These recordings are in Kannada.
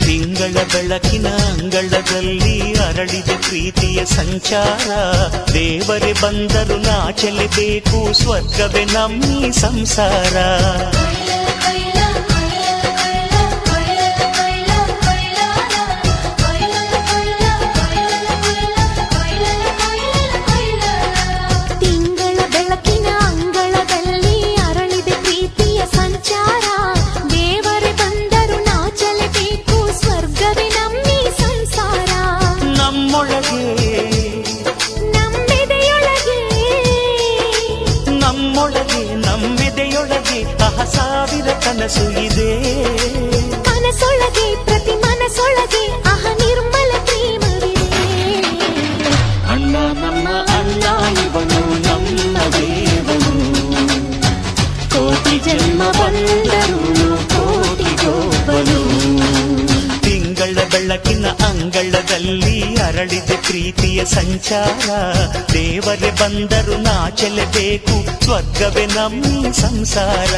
ತಿಂಗಳ ಬೆಳಕಿನ ಅಂಗಳದಲ್ಲಿ ಅರಳಿದ ಪ್ರೀತಿಯ ಸಂಚಾರ. ದೇವರೇ ಬಂದರು ನಾಚಲೇಬೇಕು, ಸ್ವರ್ಗವೇ ನಮ್ಮಿ ಸಂಸಾರ. ನಮ್ಮೆದೆಯೊಳಗೆ ಸಾವಿರ ಕನಸು ಇದೆ. ಕನಸೊಳಗೆ ಪ್ರತಿ ಮನಸೊಳಗೆ ನಿರ್ಮಲ ಪ್ರೇಮವಿದೆ. ಅಣ್ಣ ನಮ್ಮ ಅಣ್ಣ ಇವನು ನಮ್ಮ ದೇವನು, ಕೋಟಿ ಜನ್ಮ ಬಂದರು ಕೋಟಿಗೊಬ್ಬನು. ತಿಂಗಳ ಬೆಳಕಿನ ಅಂಗಳದಲ್ಲಿ ಅರಳಿದ ಪ್ರೀತಿಯ ಸಂಚಾರ. ದೇವರೇ ಬಂದರು ನಾಚಲೇಬೇಕು, ಸ್ವರ್ಗವೇ ನಮ್ಮಿ ಸಂಸಾರ.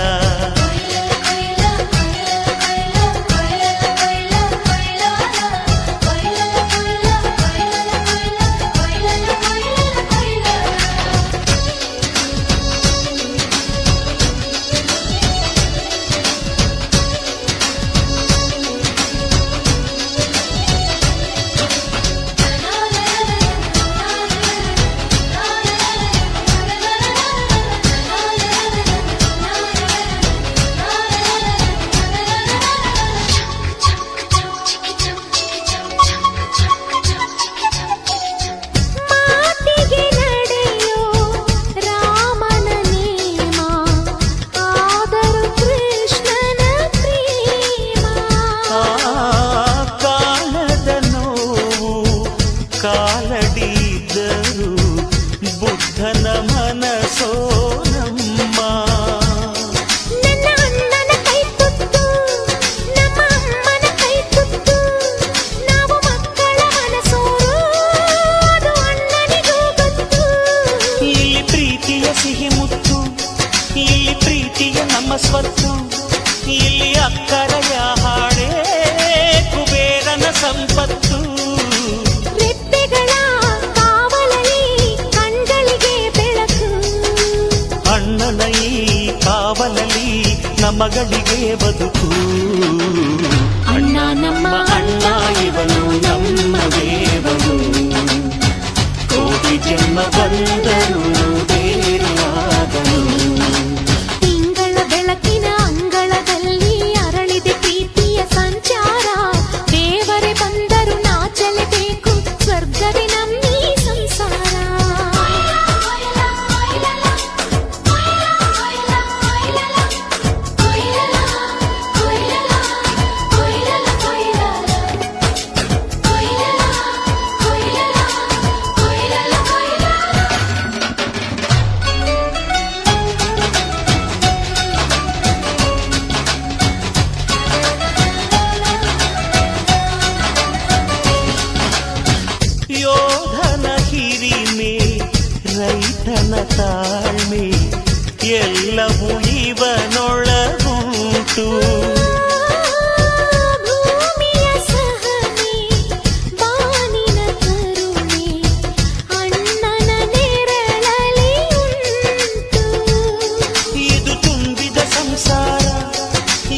ಕಾಲಡಿದ್ದರು ಬುದ್ಧನ ಮನಸೋ ನಮ್ಮ. ನನ್ನ ಅಣ್ಣನ ಕೈ ತುತ್ತು, ನಮ್ಮ ಅಮ್ಮನ ಕೈ ತುತ್ತು, ನಾವು ಮಕ್ಕಳ ಮನಸೋರು, ಅದು ಅಣ್ಣನಿಗೂ ಗೊತ್ತು. ಇಲ್ಲಿ ಪ್ರೀತಿಯ ಸಿಹಿ ಮುತ್ತು, ಇಲ್ಲಿ ಪ್ರೀತಿಯ ನಮ್ಮ ಸ್ವತ್ತು, ಇಲ್ಲಿ ಅಕ್ಕರೆಯ ಹಾಡೇ ಕುಬೇರನ ಸಂಪತ್ತು. ಅಣ್ಣನ ಈ ಕಾವಲಲ್ಲಿ ನಮಗಳಿಗೆ ಬದುಕು. ಅಣ್ಣ ನಮ್ಮ ಅಣ್ಣ ಇವನು ನಮ್ಮ ದೇವನು, ಕೋಟಿ ಜನ್ಮ ಬಂದರು ಬೇರೆಯಾದನು. ತಿಂಗಳ ಬೆಳಕಿನ ಅಂಗಳದಲ್ಲಿ ಅರಳಿದ ಪ್ರೀತಿಯ ಸಂಚಾರ. ದೇವರೇ ಬಂದರು ನಾಚಲೇಬೇಕು, ಸ್ವರ್ಗವೇ ನಮ್ಮಿ ಸಂಸಾರ. ಯೋಧನ ಹಿರಿಮೆ, ರೈತನ ತಾಳ್ಮೆ, ಎಲ್ಲವೂ ಇವನೊಳಗುಂಟು. ಭೂಮಿಯ ಸಹನೆ, ಬಾನಿನ ಕರುಣೆ, ಅಣ್ಣನ ನೆರಳಲ್ಲಿ ಉಂಟು. ಇದು ತುಂಬಿದ ಸಂಸಾರ,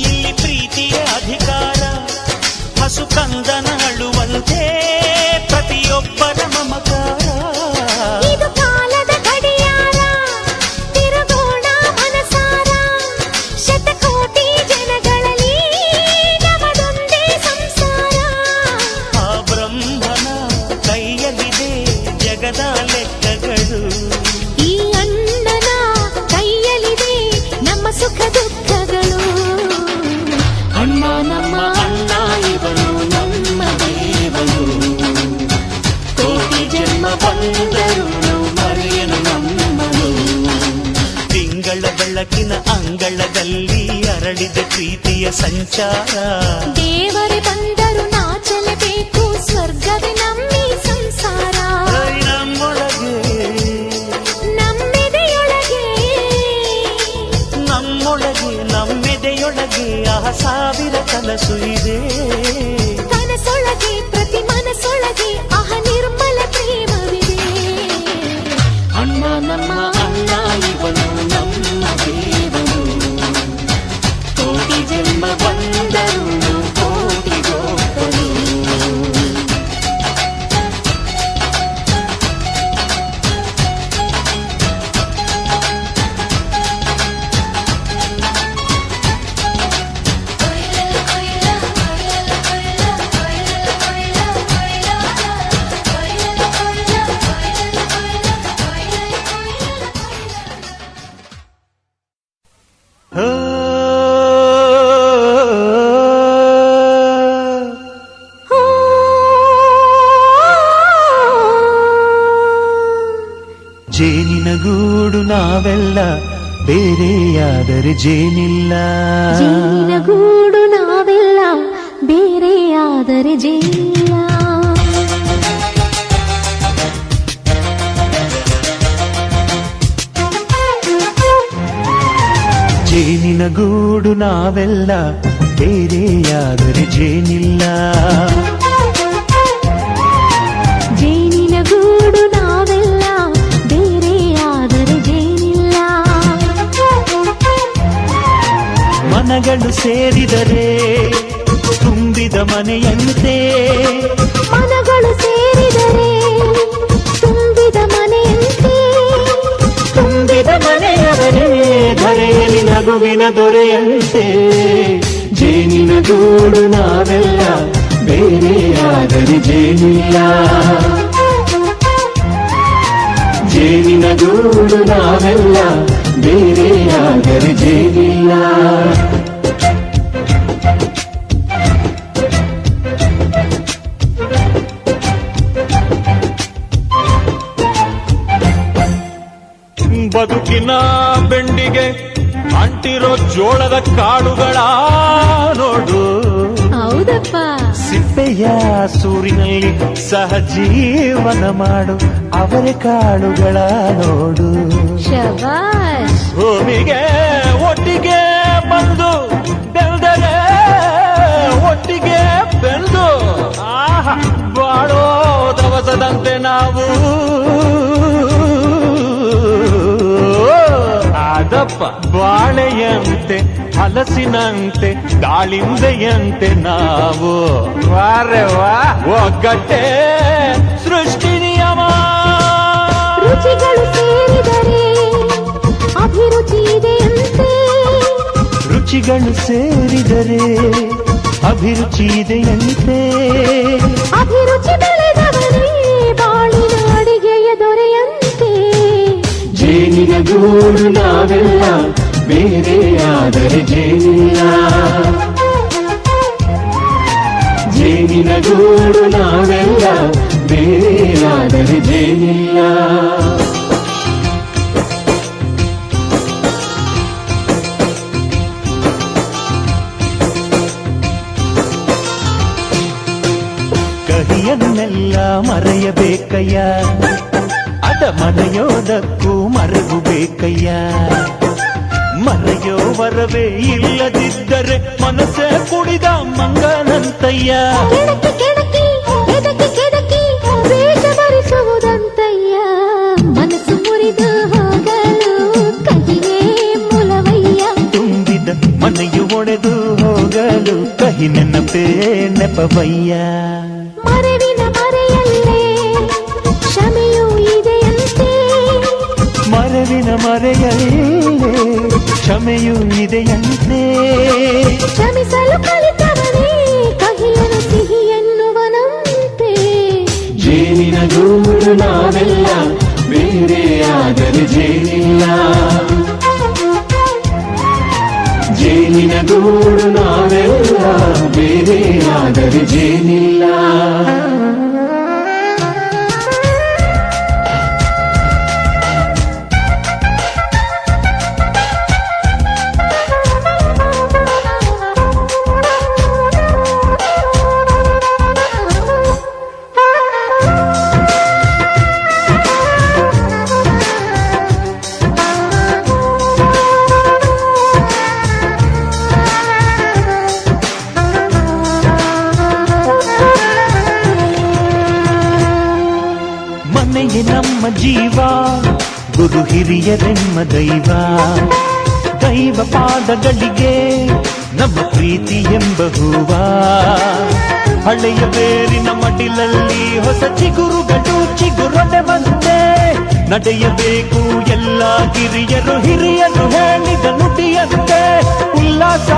ಇಲ್ಲಿ ಪ್ರೀತಿಯ ಅಧಿಕಾರ. ಹಸು ಕಂದನ ಅಳುವಂತೆ ಪ್ರತಿಯೊಬ್ಬರ ಮಮಕಾರ. ಇದು ಕಾಲದ ಗಡಿಯಾರ, ತಿರುಗೋಣ ಮನಸಾರ. ಶತಕೋಟಿ ಜನಗಳಲ್ಲಿ ನಮದೊಂದೇ ಸಂಸಾರ. ಆ ಬ್ರಹ್ಮನ ಕೈಯಲ್ಲಿದೆ ಜಗದ ಲೆಕ್ಕಗಳು. ಈ ಅಣ್ಣನ ಕೈಯಲ್ಲಿದೆ ನಮ್ಮ ಸುಖ ದುಃಖಗಳು. ಅಣ್ಣ ನಮ್ಮ ಅಣ್ಣ ಇವನು ನಮ್ಮ ದೇವನು, ಕೋಟಿ ಜನ್ಮ ಬಂದರು ಮರೆಯನು ನಮ್ಮನು. ತಿಂಗಳ ಬೆಳಕಿನ ಅಂಗಳದಲ್ಲಿ ಅರಳಿದ ಪ್ರೀತಿಯ ಸಂಚಾರ. ದೇವರೇ ಬಂದರು ನಾಚಲೇಬೇಕು, ಸ್ವರ್ಗವೇ ನಮ್ಮಿ ಸಂಸಾರ. ನಮ್ಮೊಳಗೆ ನಮ್ಮೆದೆಯೊಳಗೆ ನಮ್ಮೆದೆಯೊಳಗೆ ಸಾವಿರ ಕನಸು ಇದೆ. ಗೂಡು ನಾವೆಲ್ಲ ಬೇರೆಯಾದರೆ ಜೇನಿಲ್ಲ. ಜೇನಿನ ಗೂಡು ನಾವೆಲ್ಲ ಬೇರೆಯಾದರೆ ಜೇನಿಲ್ಲ. ಜೇನಿನ ಗೂಡು ನಾವೆಲ್ಲ ಬೇರೆಯಾದರೆ ಜೇನಿಲ್ಲ. ಜೇನಿನ ಗೂಡು ನಾವೆಲ್ಲ ಬೇರೆಯಾದರೆ ಜೇನಿಲ್ಲ. ಮನಗಳು ಸೇರಿದರೆ ತುಂಬಿದ ಮನೆಯಂತೆ. ಮನಗಳು ಸೇರಿದರೆ ತುಂಬಿದ ಮನೆಯಂತೆ. ತುಂಬಿದ ಮನೆಯವರೇ ಧರೆಯಲ್ಲಿ ನಗುವಿನ ದೊರೆಯಂತೆ. ಜೇನಿನ ಗೂಡು ನಾವೆಲ್ಲ ಬೇರೆಯಾದರೆ ಜೇನಿಲ್ಲ. ಜೇನಿನ ಗೂಡು ನಾವೆಲ್ಲ ಬೇರೆಯಾದರೆ ಜೇನಿಲ್ಲ. ಬದುಕಿನ ಬೆಂಡಿಗೆ ಅಂಟಿರೋ ಜೋಳದ ಕಾಳುಗಳ ನೋಡು. ಹೌದಪ್ಪ. ಸಿಪ್ಪೆಯ ಸೂರಿನಲ್ಲಿ ಸಹಜೀವನ ಮಾಡು ಅವರೆ ಕಾಳುಗಳ ನೋಡು. ಶಬಾಷ್. ಭೂಮಿಗೆ ಒಟ್ಟಿಗೆ ಬಂದು ಬೆಳೆದರೆ ಒಟ್ಟಿಗೆ ಬೆಳೆದು ಆಹಾ ಬಾಳೋ ದವಸದಂತೆ ನಾವು. ಅದಪ್ಪ ಬಾಳೆಯಂತೆ ಹಲಸಿನಂತೆ ದಾಳಿಂಬೆಯಂತೆ ನಾವು. ವಾರೆ ವಾ ಒಗ್ಗಟ್ಟೆ ಸೃಷ್ಟಿ ನಿಯಮ. ರುಚಿಗಳು ಸೇರಿದರೆ ಅಭಿರುಚಿ ಇದೆಯಂತೆ. ರುಚಿಗಳು ಸೇರಿದರೆ ಅಭಿರುಚಿ ಇದೆಯಂತೆ. ಅಭಿರುಚಿ ಬೆಳೆದವರೇ ಬಾಳಿನ ಅಡಿಗೆಯ ದೊರೆಯಂತೆ. ಜೇನಿನ ಗೂಡು ನಾವೆಲ್ಲ ಬೇರೆಯಾದರೆ ಜೇನಿಲ್ಲ. ಜೇನಿನ ಗೂಡು ನಾವೆಲ್ಲ ಬೇರೆಯಾದರೆ ಜೇನಿಲ್ಲ. ಕಹಿಯನ್ನೆಲ್ಲ ಮರೆಯಬೇಕಯ್ಯ, ಅದ ಮರೆಯೋದಕ್ಕೂ ಮರೆವು ಬೇಕಯ್ಯ. ಮರೆಯೋ ವರವೇ ಇಲ್ಲದಿದ್ದರೆ ಮನಸ್ಸೇ ಕುಡಿದ ಮಂಗನಂತಯ್ಯ. ಕೆಣಕಿ ಕೆಣಕಿ ಕೆದಕಿ ಕೆದಕಿ ವೇಷ ಭರಿಸುವುದಂತಯ್ಯ. ಮನಸ್ಸು ಮುರಿದು ಹೋಗಲು ಕಹಿಯೇ ಮೂಲವಯ್ಯ. ತುಂಬಿದ ಮನೆಯು ಒಡೆದು ಹೋಗಲು ಕಹಿ ನೆನಪೇ ನೆಪವಯ್ಯ. ಮರೆವಿನ ಮರೆಯಲ್ಲೇ ಕ್ಷಮೆಯೂ ಇದೆಯಂತೆ. ಮರೆವಿನ ಮರೆಯಲ್ಲೇ ಕ್ಷಮೆಯೂ ಇದೆಯಂತೆ. ಕ್ಷಮಿಸಲು ಕಲಿತವನೇ ಕಹಿಯನು ಸಿಹಿ ಎನ್ನುವನಂತೆ. ಜೇನಿನ ಗೂಡು ನಾವೆಲ್ಲ ಬೇರೆಯಾದರೆ ಜೇನಿಲ್ಲ. ಜೇನಿನ ಗೂಡು ನಾವೆಲ್ಲ ಬೇರೆಯಾದರೆ ಜೇನಿಲ್ಲ. ಮನೆಯೇ ನಮ್ಮ ಜೀವ, ಗುರು ಹಿರಿಯರೆಮ್ಮ ದೈವ. ದೈವ ಪಾದಗಳಿಗೆ ನಮ್ಮ ಪ್ರೀತಿ ಎಂಬ ಹೂವ. ಹಳೆಯ ಬೇರಿನ ಮಡಿಲಲ್ಲಿ ಹೊಸ ಚಿಗುರುಗಳು ಚಿಗುರೊಡೆ ಬಂದೆ. ನಡೆಯಬೇಕು ಎಲ್ಲ ಕಿರಿಯರು ಹಿರಿಯರು ಹೇಳಿದ ನುಡಿಯಂತೆ. ಉಲ್ಲಾಸ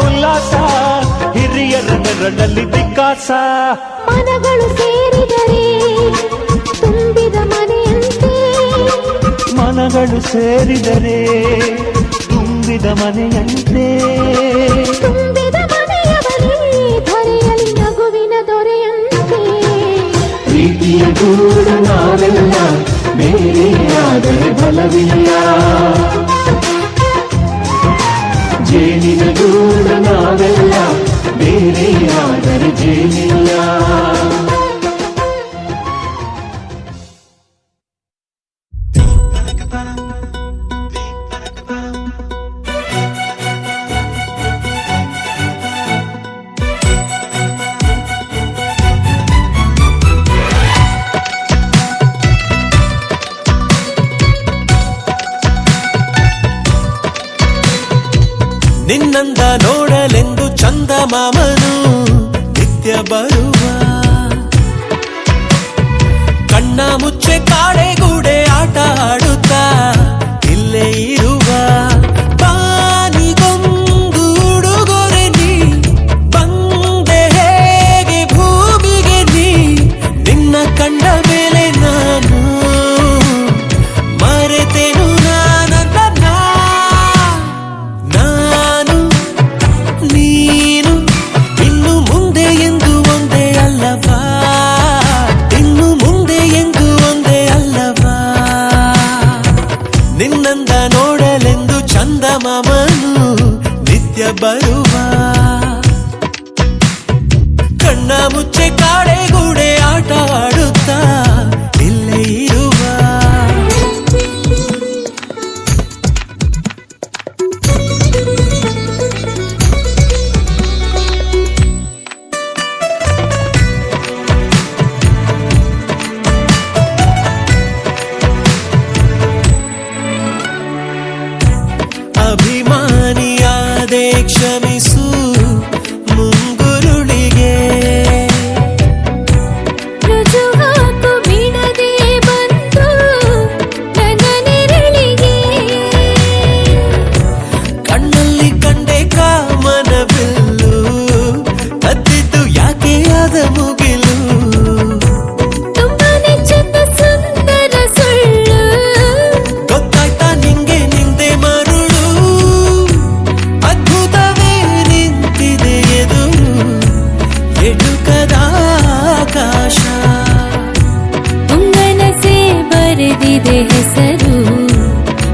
ಉಲ್ಲಾಸ ಹಿರಿಯರ ನೆರಳಲ್ಲಿ ವಿಕಾಸ. ಮನಗಳು ಸೇರಿದರೆ ತುಂಬಿದ ಮನೆಯಂತೆ. ಮನಗಳು ಸೇರಿದರೆ ತುಂಬಿದ ಮನೆಯಂತೆ. ತುಂಬಿದ ಮನೆಯವರೇ ಧರೆಯಲ್ಲಿ ನಗುವಿನ ದೊರೆಯಂತೆ. ಪ್ರೀತಿಯ ಗೂಡು ನಾವೆಲ್ಲ ಬೇರೆಯಾದರೆ ಆದರೆ ಬಲವಿಲ್ಲ. ಜೇನಿನ ಗೂಡು ನಾವೆಲ್ಲ, ಬೇರೆಯಾದರೆ ಜೇನಿಲ್ಲ. ನಿನ್ನಂದ ನೋಡಲೆಂದು ಚಂದಮಾಮನು ನಿತ್ಯ ಬರುವ, ಕಣ್ಣ ಮುಚ್ಚೆ ಕಾಡೆಗೂಡೆ ಆಟ ಆಡುತ್ತಾ ಇಲ್ಲೇ ಇರುವ. ಬಾನಿಗೊಂದು ಉಡುಗೊರೆ ನೀ ಬಂದೆ ಹೇಗೆ ಭೂಮಿಗೆ ನೀ, ನಿನ್ನ ಕಂಡ ಮೇಲೆ ನಾನು ಮರೆತೆನು ನೀನು. ಇನ್ನು ಮುಂದೆ ಎಂದು ಒಂದೇ ಅಲ್ಲವಾ, ಇನ್ನು ಮುಂದೆ ಎಂದು ಒಂದೇ ಅಲ್ಲವಾ. ನಿನ್ನಂದ ನೋಡಲೆಂದು ಚಂದಮಾಮನು ನಿತ್ಯ ಬರುವ, ಕಣ್ಣ ಮುಚ್ಚೆ ಕಾಡೆಗೂಡೆ ಆಟ ಆಡುತ್ತಾ ಇಲ್ಲೇ ಇರುವ. ಅಭಿಮಾನಿಯಾದೆ ಕ್ಷಮಿಸು ಮುಂಗುರುಳಿಗೆ, ರುಜುವಾಕು ಬಿಡದೆ ಬಂದು ನನ್ನ ನೆರಳಿಗೆ. ಕಣ್ಣಲ್ಲಿ ಕಂಡೆ ಕಾಮನ ಬಿಲ್ಲು, ಕದ್ದಿದ್ದು ಯಾಕೆ ಆದ ಮುಗಿಲು. ತುಂಬಾನೇ ಚಂದ ಸುಂದರ ಸುಳ್ಳು, ಗೊತ್ತಾಯ್ತಾ ನಿಂಗೆ ನಿಂದೆ ಮರುಳು. ಅದ್ಭುತವೇ ನಿಂತಿದೆ ಎದುರು, ಎಡುಕದ ಆಕಾಶ. ಉಂಗನಸೆ ಬರೆದಿದೆ ಹೆಸರು,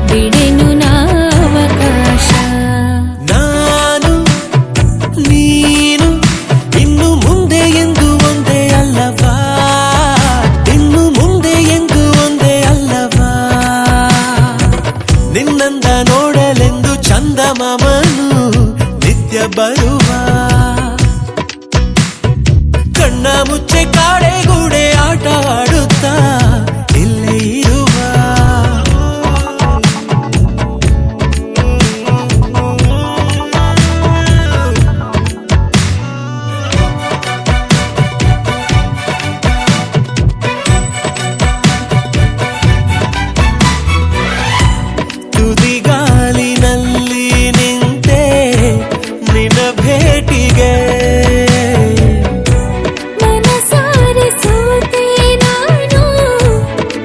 ಬಿಡೆನು ನಾವಕಾಶ. ನಾನು ನೀನು ಇನ್ನು ಮುಂದೆ ಎಂದು ಒಂದೇ ಅಲ್ಲವಾ, ಇನ್ನು ಮುಂದೆ ಎಂದು ಒಂದೇ ಅಲ್ಲವಾ. ನಿನ್ನಂದ ನೋಡಲೆಂದು ಚಂದಮಾಮನು ನಿತ್ಯ ಬರುವ, ಕಣ್ಣ ಮುಚ್ಚೆ ಕಾಡೆಗೂಡೆ ಆಟ ಆಡುತ್ತಾ ಇಲ್ಲೇ ಇರುವ. ತುದಿಗಾಲಿನಲ್ಲಿ ನಿಂತೆ ನಿನ್ನ ಭೇಟಿಗೆ, ಮನಸಾರೆ ಸೋತೆ ನಾನು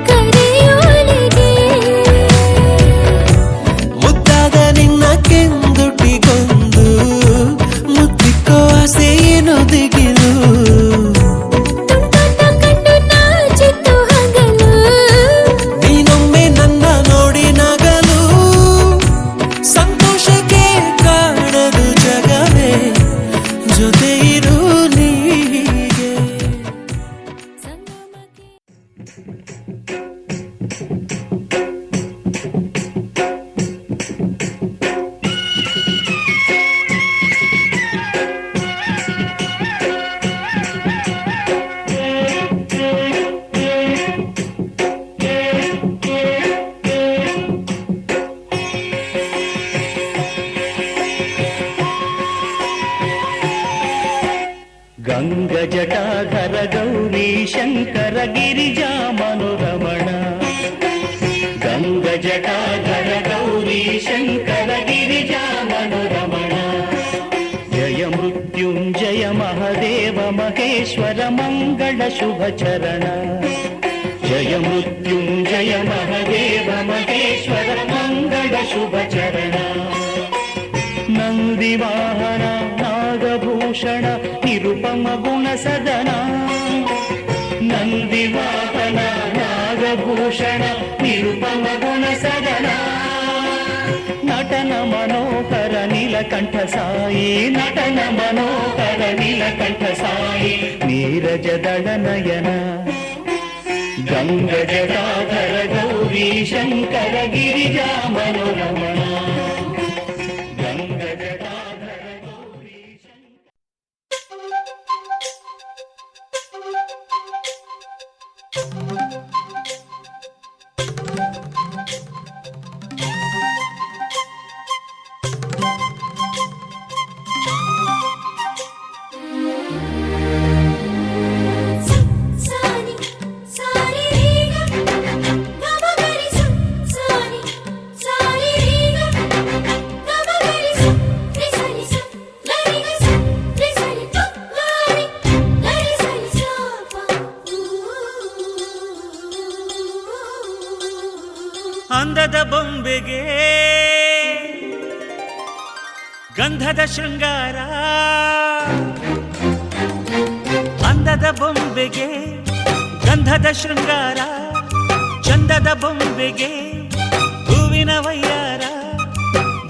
ಕರೆಯೋಲಿಗೆ. ಮುದ್ದಾದ ನಿನ್ನ ಕೆಂದುಟಿಗೊಂದು ಮುತ್ತಿಕ್ಕೋ ಆಸೆ ಏನೋ ದಿಗಿಲು. ತುಂಟಾಟ ಕಂಡು ನಾಚಿತ್ತು ಹಗಲು, ನೀನೊಮ್ಮೆ ನನ್ನ ನೋಡಿ ನಗಲು. ಸಂತೋಷಕ್ಕೆ ಕಾಣದು ಜಗವೇ, ಜೊತೆ ಇರು ನೀಗೆ. ಸಂಗಮಕ್ಕೆ ಗಂಗ ಜಟಾಧರ ಗೌರಿ ಶಂಕರ ಗಿರಿಜಾ ಮನೋರಮಣ, ಗಂಗ ಜಟಾಧರ ಗೌರಿ ಶಂಕರ ಗಿರಿಜಾ ಮನೋರಮಣ. ಜಯ ಮೃತ್ಯುಂಜಯ ಮಹದೇವ ಮಹೇಶ್ವರ ಮಂಗಳ ಶುಭ ಚರಣ, ಜಯ ಮೃತ್ಯುಂಜಯ ಮಹದೇವ ಮಹೇಶ್ವರ ಮಂಗಳ ಶುಭ ಚರಣ. ನಂದಿವಾಹನ ನಾಗಭೂಷಣ ನಿರುಪಮ ಗುಣ ಸದನ, ನಂದಿವಾಹನ ನಾಗ ನಾಗಭೂಷಣ ನಿರುಪಮ ಗುಣ ಸದನ ನಟನ ಮನೋಹರ ನೀಲಕಂಠ ಸಾಯಿ ನಟನ ಮನೋಹರ ನೀಲಕಂಠ ಸಾಯಿ ನೀರಜದಳ ನಯನ ಗಂಗ ಜಟಾಧರ ಗೌರಿ ಶಂಕರ ಗಿರಿಜಾ ಮನೋರಮಣ ಗಂಗ ಜಟಾಧರ ಗೌರಿ ಸಾನಿ ಸಾರಿ ರೀಗ ಗಮಗರಿ ಸಾನಿ ಸಾರಿ ರೀಗ ಗಮಗರಿ ರಿಸನಿ ಲರಿಗ ರಿಸನಿ ಲಾರಿ ಲರಿ ಸನಿ ಸಾಪ ಅಂದದ ಬೊಂಬೆಗೆ ಗಂಧದ ಶೃಂಗಾರ ಅಂದದ ಬೊಂಬೆಗೆ ಗಂಧದ ಶೃಂಗಾರ ಚಂದದ ಬೊಂಬೆಗೆ ಹೂವಿನ ವಯ್ಯಾರ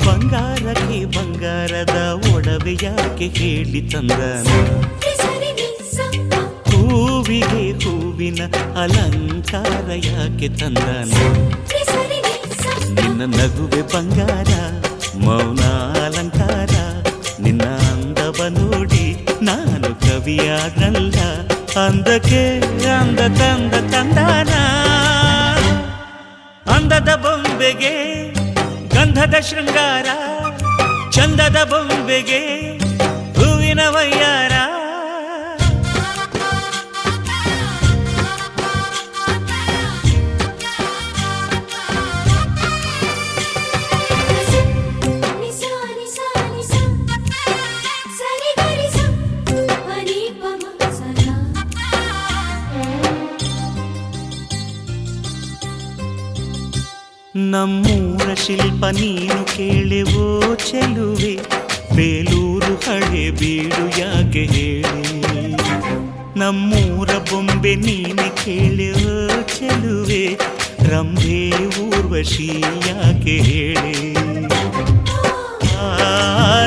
ಬಂಗಾರಕ್ಕೆ ಬಂಗಾರದ ಒಡವೆ ಯಾಕೆ ಹೇಳಿ ತಂದನ ರಿಸನಿ ಸಾಪ ಹೂವಿಗೆ ಹೂವಿನ ಅಲಂಕಾರ ಯಾಕೆ ತಂದನ ರಿಸನಿ ಸಾಪ ನಿನ್ನ ನಗುವೆ ಬಂಗಾರ ಮೌನ ಅಲಂಕಾರ ನಿನ್ನ ಅಂದವ ನೋಡಿ ನಾನು ಕವಿಯಾದ್ನಲ್ಲ ಅಂದಕ್ಕೆ ಅಂದ ತಂದ ತಂದಾನ ಅಂದದ ಬೊಂಬೆಗೆ ಗಂಧದ ಶೃಂಗಾರ ಚಂದದ ಬೊಂಬೆಗೆ ಹೂವಿನ ವಯ್ಯಾರ ನಿಸಾನಿ ಸಾನಿ ಸರಿ ಗರಿ ಹರಿ ಪಮ ಸದಾ ನಮ್ಮೂರ ಶಿಲ್ಪ ನೀನು ಕೇಳೆವೋ ಚೆಲುವೆ ಬೇಲೂರು ಹಳೆ ಬೀಡು ಯಾಕೆ ಹೇಳಿ ನಮ್ಮೂರ ಬೊಂಬೆ ನೀನೆ ಕೇಳೆವೋ ಚೆಲುವೆ ರಂಭೆ ಊರ್ವಶಿ ಯಾಕೆ ಹೇಳಿ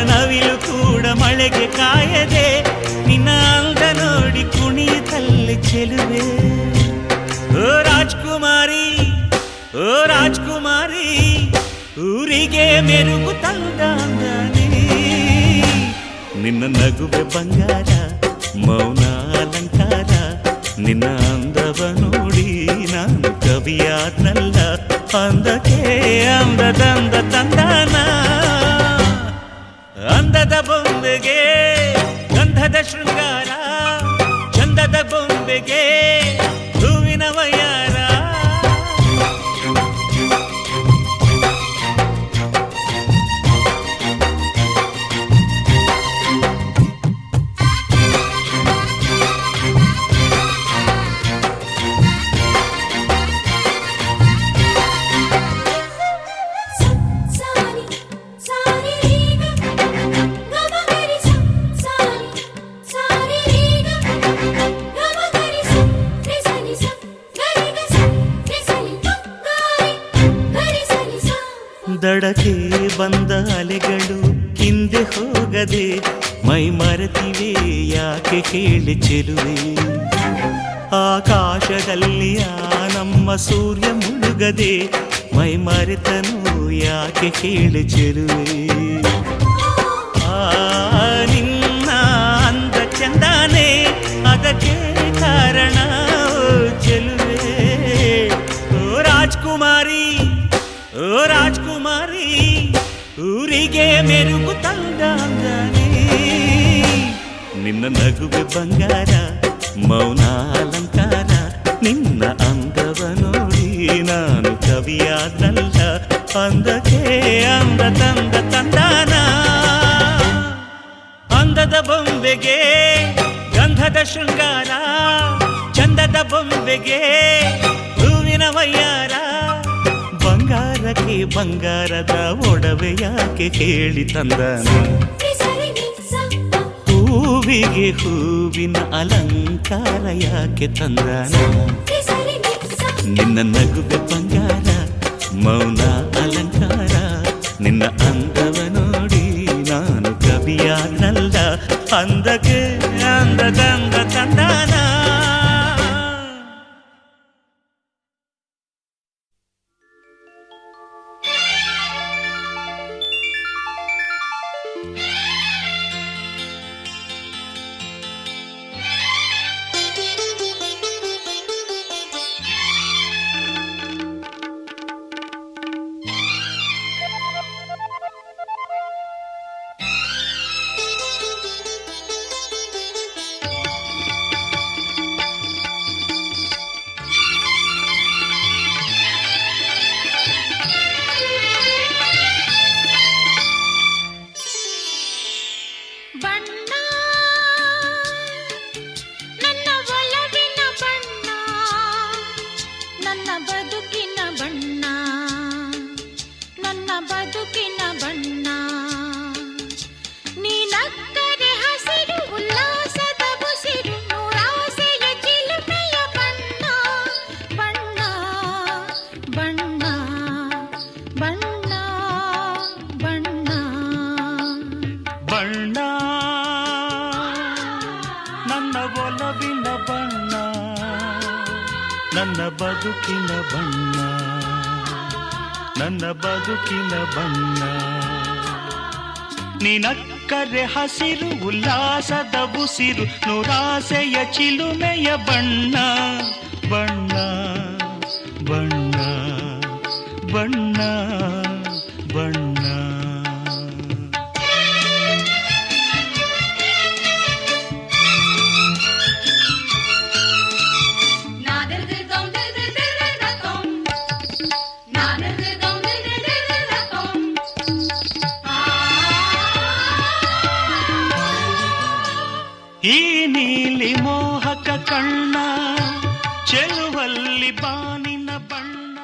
ನವಿಲು ಕೂಡ ಮಳೆಗೆ ಕಾಯದೆ ನಿನ್ನ ಅಂದ ನೋಡಿ ಕುಣಿಯುತ್ತಲ್ಲಿ ಚೆಲುವೆ ಓ ರಾಜ್ಕುಮಾರಿ ಓ ರಾಜ್ಕುಮಾರಿ ಊರಿಗೆ ಮೆರುಗು ತಂದಾನೆ ನಿನ್ನ ನಗುವೆ ಬಂಗಾರ ಮೌನ ಅಲಂಕಾರ ನಿನ್ನ ಅಂದವ ನೋಡಿ ನಾನು ಕವಿಯಾದ್ನಲ್ಲ ಅಂದಕ್ಕೆ ಅಂದದಂದ ತಂದಾನ ಅಂದದ ಬೊಂಬೆಗೆ ಗಂಧದ ಶೃಂಗಾರ ಚಂದದ ಬೊಂಬೆಗೆ ಹೂವಿನ ವಯ್ಯಾರ ಸಾನಿ ಸಾರಿ ರೀಗ ಗಮಗರಿ ಸಾನಿ ಸಾರಿ ರೀಗ ಗಮಗರಿ ರಿಸನಿ ಗರಿಗ ರಿಸನಿ ಲಾರಿ ಗರಿ ಸನಿ ಸಾಪ ದಡಕ್ಕೆ ಬಂದ ಅಲೆಗಳು ಹಿಂದೆ ಹೋಗದೆ ಮೈ ಮರೆತಿವೆ ಯಾಕೆ ಕೇಳಿ ಚೆಲುವೆ ಆಕಾಶದಲ್ಲಿ ಆ ನಮ್ಮ ಸೂರ್ಯ ಮುಳುಗದೆ ಮೈ ಮರೆತನು ಯಾಕೆ ಕೇಳಿ ಚೆಲುವೆ ಆ ನಿನ್ನ ಅಂದ ಚಂದಾನೆ ಅದಕ್ಕೆ ಕಾರಣ ಓ ಚೆಲುವೆ ಓ ರಾಜ್ಕುಮಾರಿ ಓ ರಾಜ್ಕುಮಾರಿ ಊರಿಗೆ ಮೆರುಗು ತಂದಾನೆ ನಿನ್ನ ನಗುವೆ ಬಂಗಾರ ಮೌನ ಅಲಂಕಾರ ನಿನ್ನ ಅಂದವ ನೋಡಿ ನಾನು ಕವಿಯಾದ್ನಲ್ಲ ಅಂದಕ್ಕೆ ಅಂದ ತಂದ ತಂದಾನ ಅಂದದ ಬೊಂಬೆಗೆ ಗಂಧದ ಶೃಂಗಾರ ಚಂದದ ಬೊಂಬೆಗೆ ಹೂವಿನ ವಯ್ಯಾರ ಬಂಗಾರಕ್ಕೆ ಬಂಗಾರದ ಒಡವೆ ಯಾಕೆ ಕೇಳಿ ತಂದನ ರಿಸನಿ ಸಾಪ ಹೂವಿಗೆ ಹೂವಿನ ಅಲಂಕಾರ ಯಾಕೆ ತಂದನ ರಿಸನಿ ಸಾಪ ನಿನ್ನ ನಗುವೆ ಬಂಗಾರ ಮೌನ ಅಲಂಕಾರ ನಿನ್ನ ಅಂದವ ನೋಡಿ ನಾನು ಕವಿಯಾಗಲ್ಲ ಅಂದಕ್ಕೆ ಅಂದದಂದ ತಂದಾನ ನನ್ನ ಬದುಕಿನ ಬಣ್ಣ ನನ್ನ ಬದುಕಿನ ಬಣ್ಣ ನಿನಕ್ಕರೆ ಹಸಿರು ಉಲ್ಲಾಸದ ಬುಸಿರು ನೂರಾಸೆಯ ಚಿಲುಮೆಯ ಬಣ್ಣ ಬಣ್ಣ ಬಣ್ಣ ಬಣ್ಣ ಬಣ್ಣ ಈ ನೀಲಿ ಮೋಹಕ ಕಣ್ಣ ಚೆಲುವಲ್ಲಿ ಬಾನಿನ ಬಣ್ಣ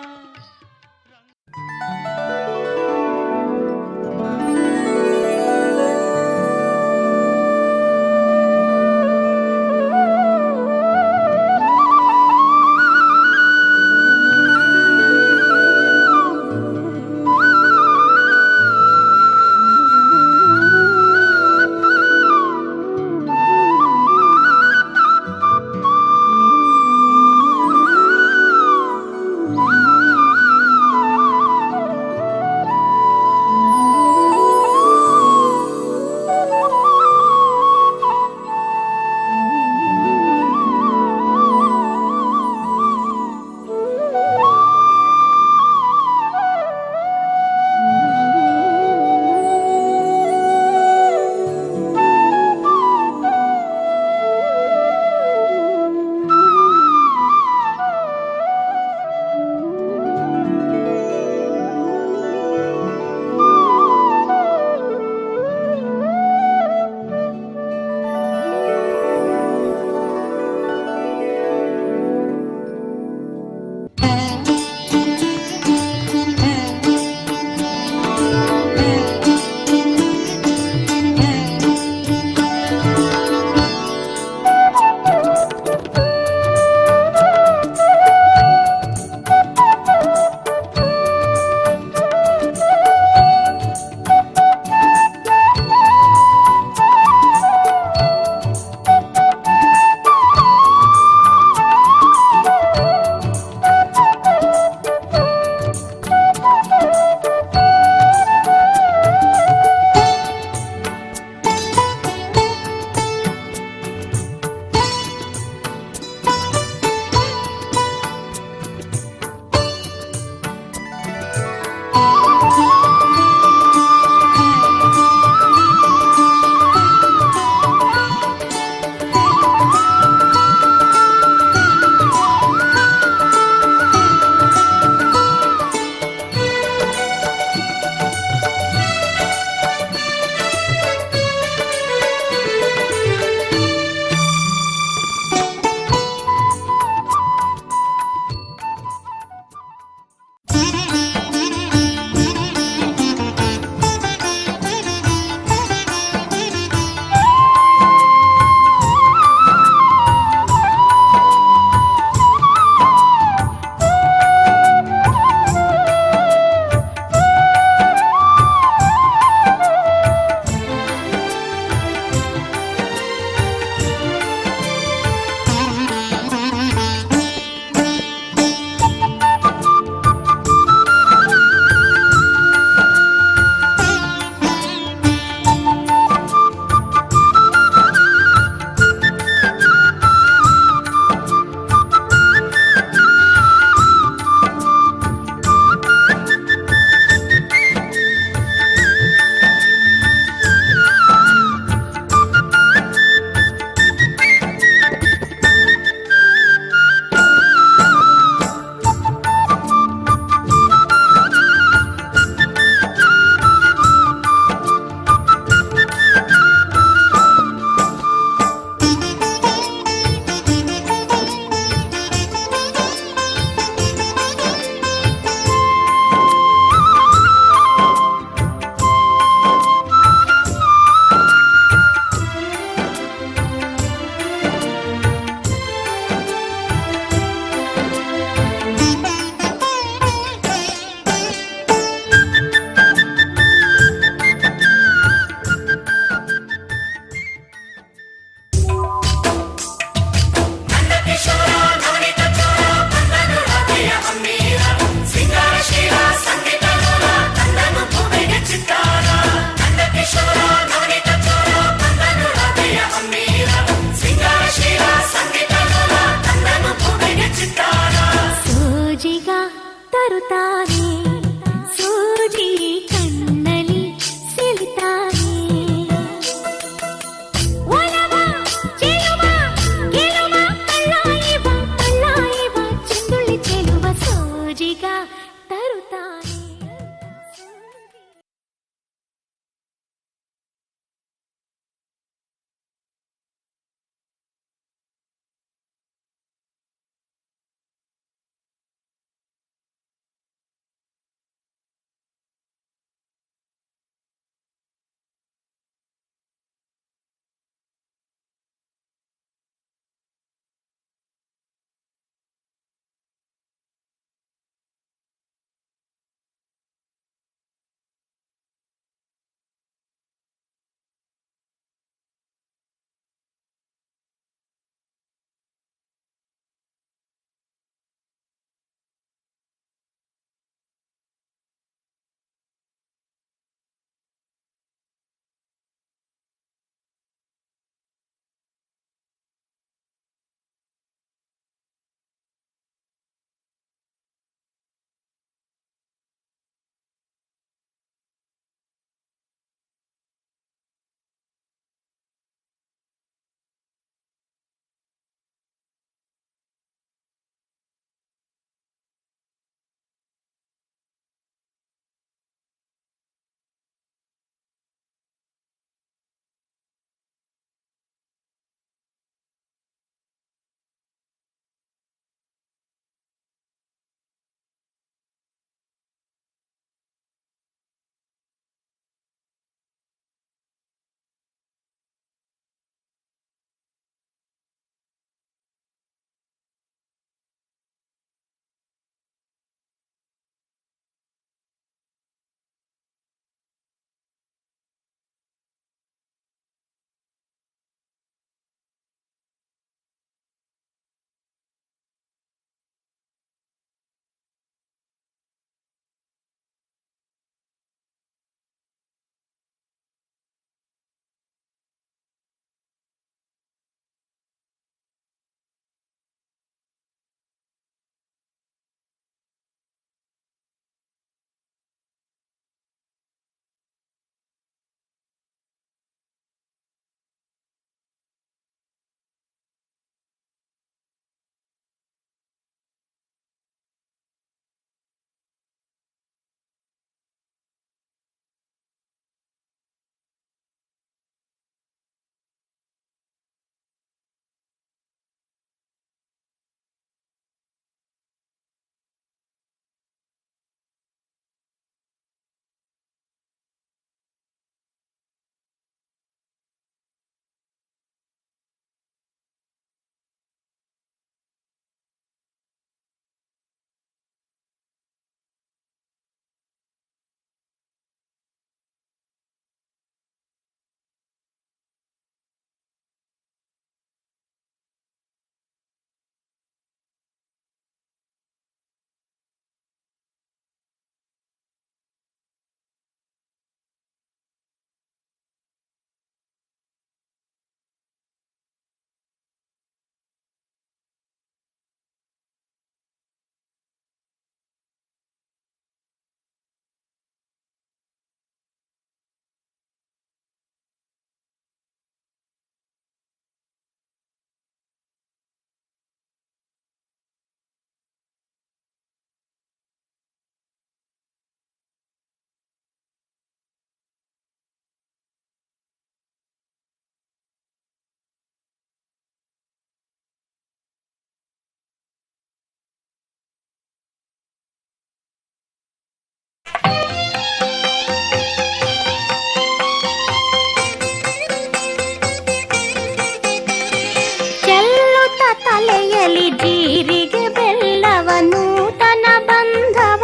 ತಲೆಯಲಿ ಜೀರಿಗೆ ಬೆಲ್ಲವ ನೂತನ ಬಂಧವ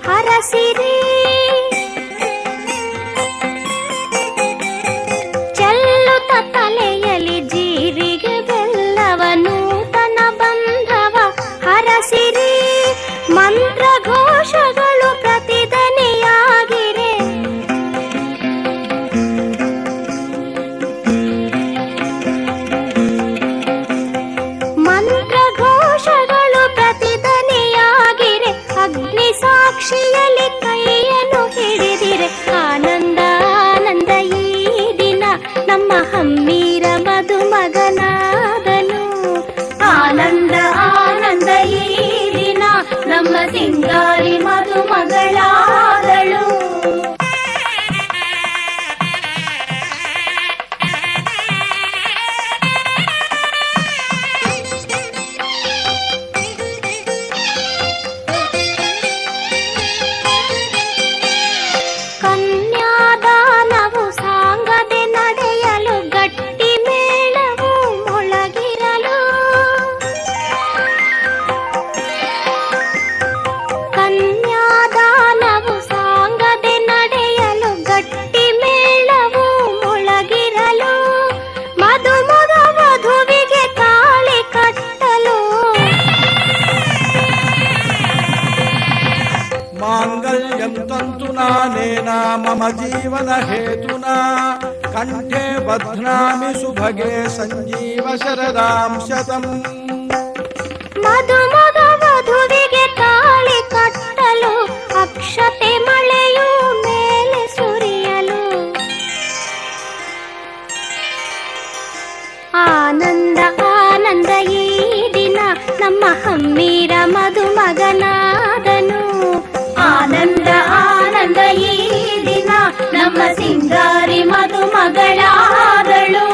ಹರಸಿರಿ. ಚೆಲ್ಲುತ್ತ ತಲೆಯಲಿ ಜೀರಿಗೆ ಬೆಲ್ಲವ ನೂತನ ಬಂಧವ ಹರಸಿರಿ. ಮಂತ್ರ ಘೋಷಗಳು ಪ್ರತಿಧ್ವನಿಯಾಗಿರೆ. ಮಂತ್ರ ಘೋಷಗಳು ಪ್ರತಿಧ್ವನಿಯಾಗಿರೆ. ಅಗ್ನಿ ಸಾಕ್ಷಿಯಲ್ಲಿ ಕೈಯನ್ನು ಹಿಡಿದಿರೆ. ಆನಂದ ಆನಂದ ಈ ದಿನ ನಮ್ಮ ಹಮ್ಮೀರ ಮದುಮಗನಾದನು. ಆನಂದ ಆನಂದ ಈ ದಿನ ನಮ್ಮ ಸಿಂಗಾರಿ ಮದುಮಗಳಾದಳು. ಕನ್ಯಾದಾನವು ಸಾಂಗದೆ ನಡೆಯಲು ಗಟ್ಟಿ ಮೇಳವು ಮೊಳಗಿರಲು. ಕನ್ಯಾದಾನವು ಸಾಂಗದೆ ನಡೆಯಲು ಗಟ್ಟಿ ಮೇಳವು ಮೊಳಗಿರಲು. ಮದುಮಗ ವಧುವಿಗೆ ತಾಳಿ ಕಟ್ಟಲು. ಮಾಂಗಲ್ಯಂ ತಂತುನಾನೇನ ಮಮ ಜೀವನ ಹೇತುನಾ ಕಂಠೆ ಬಧ್ನಾಮಿ ಸುಭಗೆ ಸಂಜೀವ ಶರದಾಂ ಶತಂ. ಮದುಮಗ ವಧುವಿಗೆ ತಾಳಿ ಕಟ್ಟಲು ಅಕ್ಷತೆ ಮಳೆಯು ಮೇಲೆ ಸುರಿಯಲು. ಆನಂದ ಆನಂದ ಈ ದಿನ ನಮ್ಮ ಹಮ್ಮೀರ ಮದುಮಗನಾದನು. ಆನಂದ ಆನಂದ ಈ ದಿನ ನಮ್ಮ ಸಿಂಗಾರಿ ಮದುಮಗಳಾದಳು.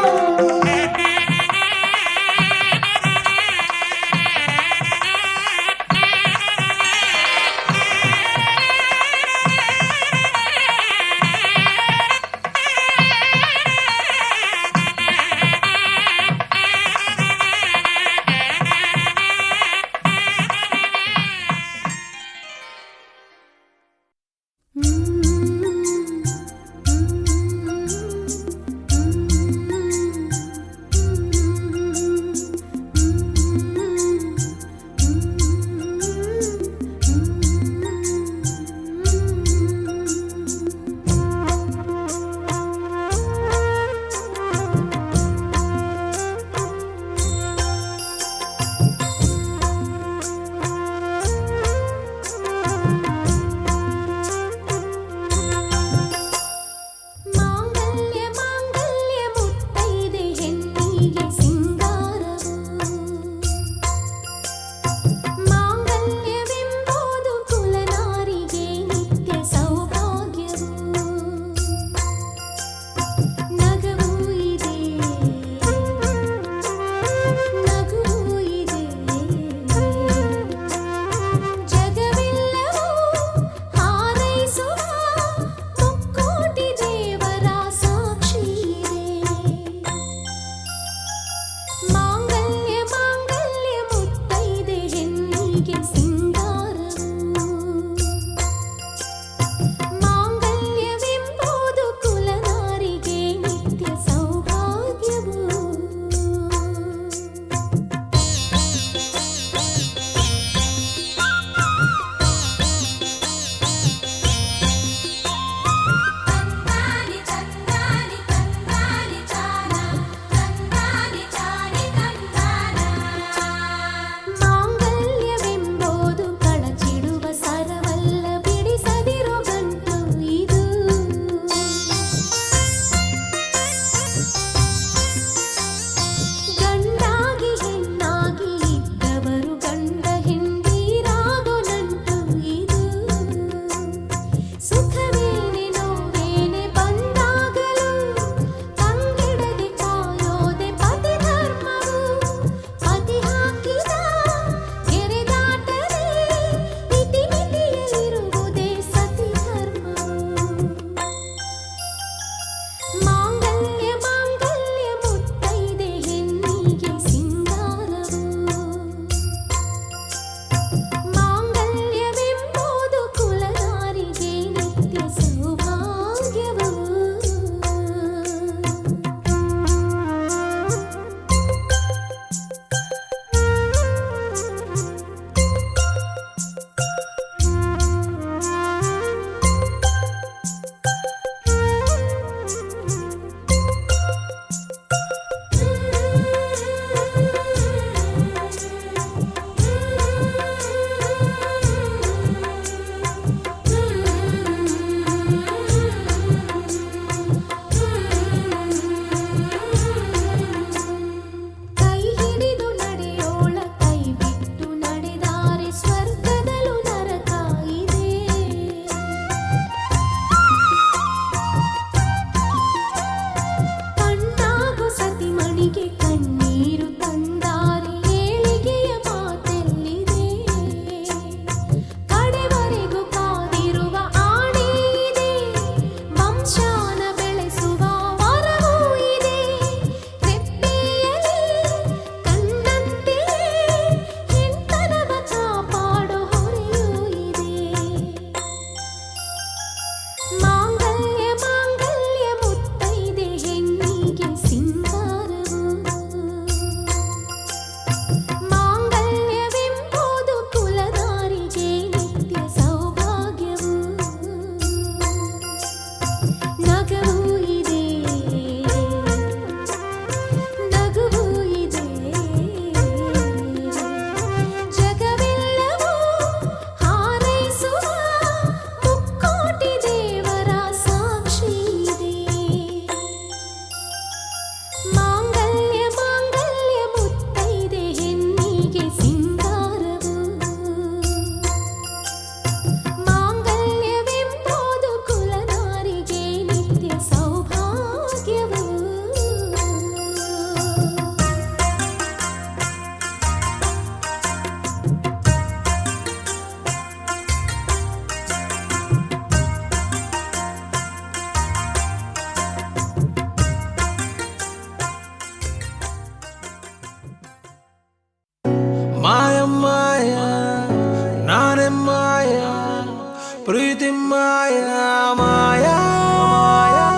ಪ್ರೀತಿ ಮಾಯಾ ಮಾಯಾ ಮಾಯಾ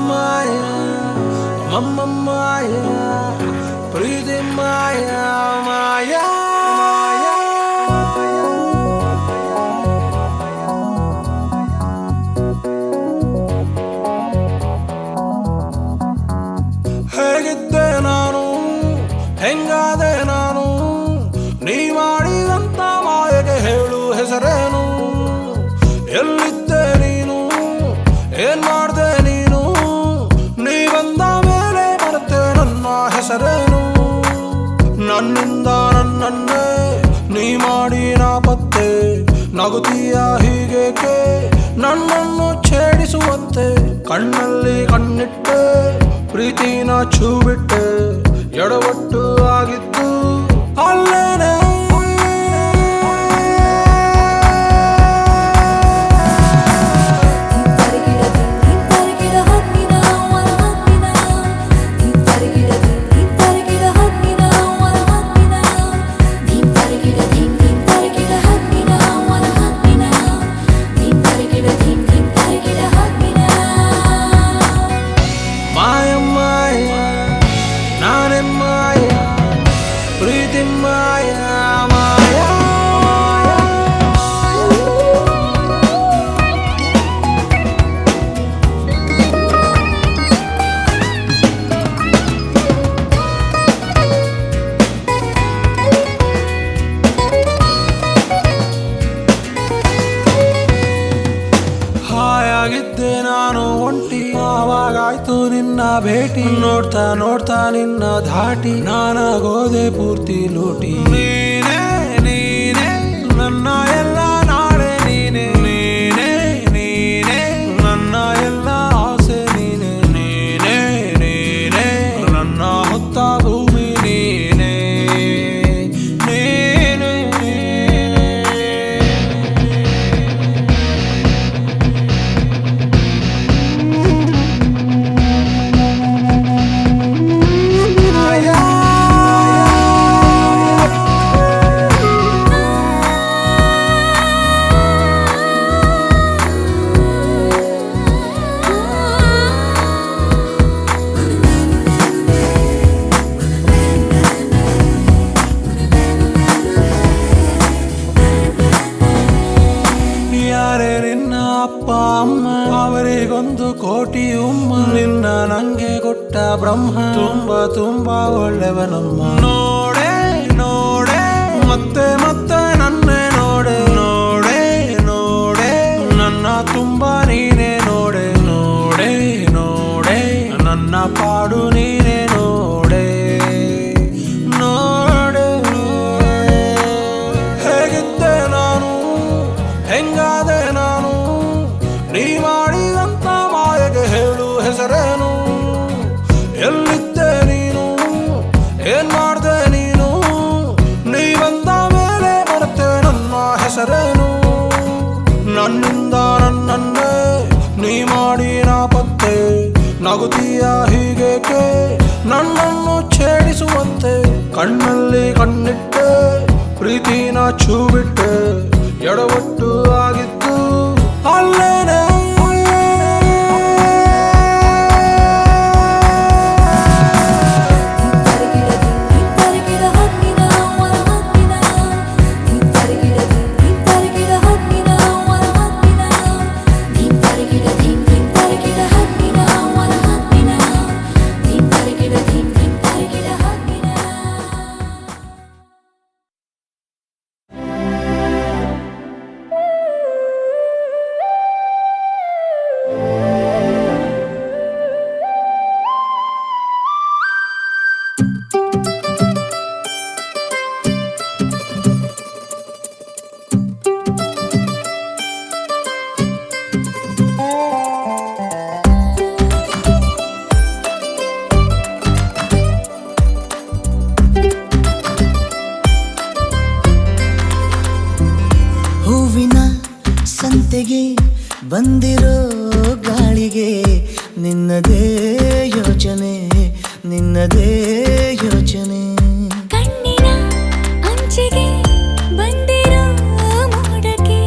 ಮಾಯಾ ಮಮ್ಮ ಮಾಯಾ ಪ್ರೀತಿ ಮಾಯಾ ಮಾಯಾ ಹೇಗಿದ್ದೆ ನಾನು ಹೆಂಗಾದೆ ನಾನು ನೀ ಮಾಡಿದಂತ ಮಾಯೆಗೆ ಹೇಳು ಹೆಸರೇನು ಎಲ್ಲಿದ್ದೆ ನೀನು ಏನ್ ಮಾಡ್ದೆ ನೀನು ನೀ ಬಂದ ಮೇಲೆ ಮರೆತೆ ನನ್ನ ಹೆಸರೇನು ನನ್ನಿಂದ ನನ್ನನ್ನೇ ನೀ ಮಾಡಿ ನಾಪತ್ತೆ ನಗುತ್ತೀಯ ಹೀಗೇಕೆ ನನ್ನನ್ನು ಛೇಡಿಸುವಂತೆ ಕಣ್ಣಲ್ಲಿ ಕಣ್ಣಿಟ್ಟೆ ಪ್ರೀತಿನ ಛೂ ಬಿಟ್ಟೆ ಎಡವಟ್ಟು ಆಗಿತ್ತು ಅಲ್ಲೇನೆ ಹಾಯಾಗಿದ್ದೆ ನಾನು ಒಂಟಿ ಆವಾಗಾಯ್ತು ನಿನ್ನ ಭೇಟಿ ನೋಡ್ತಾ ನೋಡ್ತಾ ನಿನ್ನ ಧಾಟಿ ನಾನಾಗೋದೆ ಪೂರ್ತಿ ಲೂಟಿ ನೀನೇ ನೀನೇ ನನ್ನ ಎಲ್ಲ ನಾಳೆ ನೀನೆ ನೀನೇ ನೀನೇ ನನ್ನ ಎಲ್ಲ ಆಸೆ ನೀನೆ ನೀನೇ ನೀನೇ ನನ್ನ ಹೊತ್ತ ಭೂಮಿ ನೀನೇ ನೀನೇ ಯಾರೇ ನಿನ್ನ ಅಪ್ಪ ಅಮ್ಮ ಅವರಿಗೊಂದು ಕೋಟಿ ಉಮ್ಮ ನಿನ್ನ ನಂಗೆ ಕೊಟ್ಟ ಬ್ರಹ್ಮ ತುಂಬಾ ತುಂಬಾ ಒಳ್ಳೆವನಮ್ಮ ನೋಡೆ ನೋಡೆ ಮತ್ತೆ ಮತ್ತೆ ನನ್ನೇ ನೋಡೆ ನೋಡೆ ನೋಡೆ ನನ್ನ ತುಂಬಾ ನೀನೇ ನೋಡೆ ನೋಡೆ ನೋಡೆ ನನ್ನ ಪಾಡು ನೀನೇ ನೋಡೆ ನೋಡೆ ಹೇಗಿದ್ದೆ ನಾನು ಹೆಂಗಾದೆ ನಾನು ನೀ ಮಾಡಿದಂತ ಮಾಯೆಗೆ ಹೇಳು ಹೆಸರೇನು ಎಲ್ಲಿದ್ದೆ ನೀನು ಏನ್ ಮಾಡ್ದೆ ನೀನು ನೀ ಬಂದ ಮೇಲೆ ಮರೆತೆ ನನ್ನ ಹೆಸರೇನು ನನ್ನಿಂದ ನನ್ನನ್ನೇ ನೀ ಮಾಡಿ ನಾಪತ್ತೆ ನಗುತ್ತೀಯ ಹೀಗೇಕೆ ನನ್ನನ್ನು ಛೇಡಿಸುವಂತೆ ಕಣ್ಣಲ್ಲಿ ಕಣ್ಣಿಟ್ಟೆ ಪ್ರೀತಿನ ಛೂ ಬಿಟ್ಟೆ ಎಡವಟ್ಟು ಆಗಿತ್ತು ಅಲ್ಲೇನೆ ಸಂತೆಗೆ ಬಂದಿರೋ ಗಾಳಿಗೆ ನಿನ್ನದೇ ಯೋಚನೆ ನಿನ್ನದೇ ಯೋಚನೆ ಕಣ್ಣಿನ ಅಂಚಿಗೆ ಬಂದಿರೋ ಮೋಡಕ್ಕೆ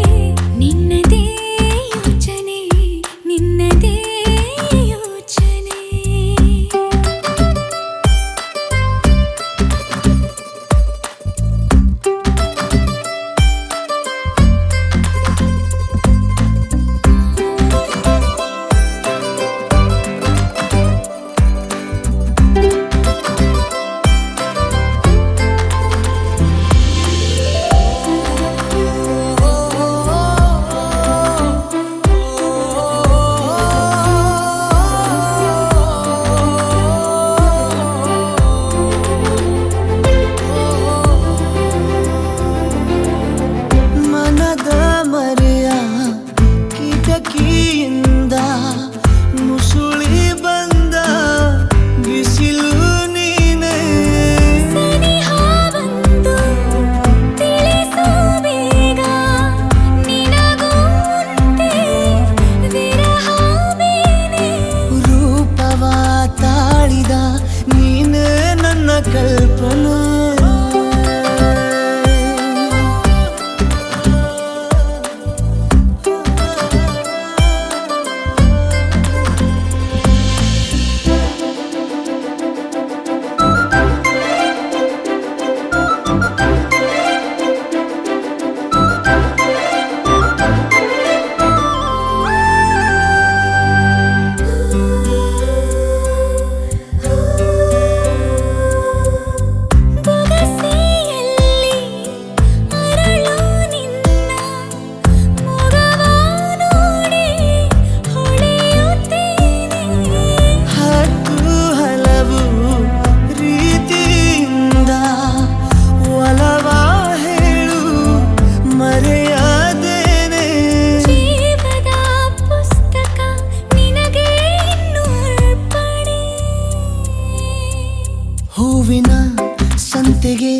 ಸಂತೆಗೆ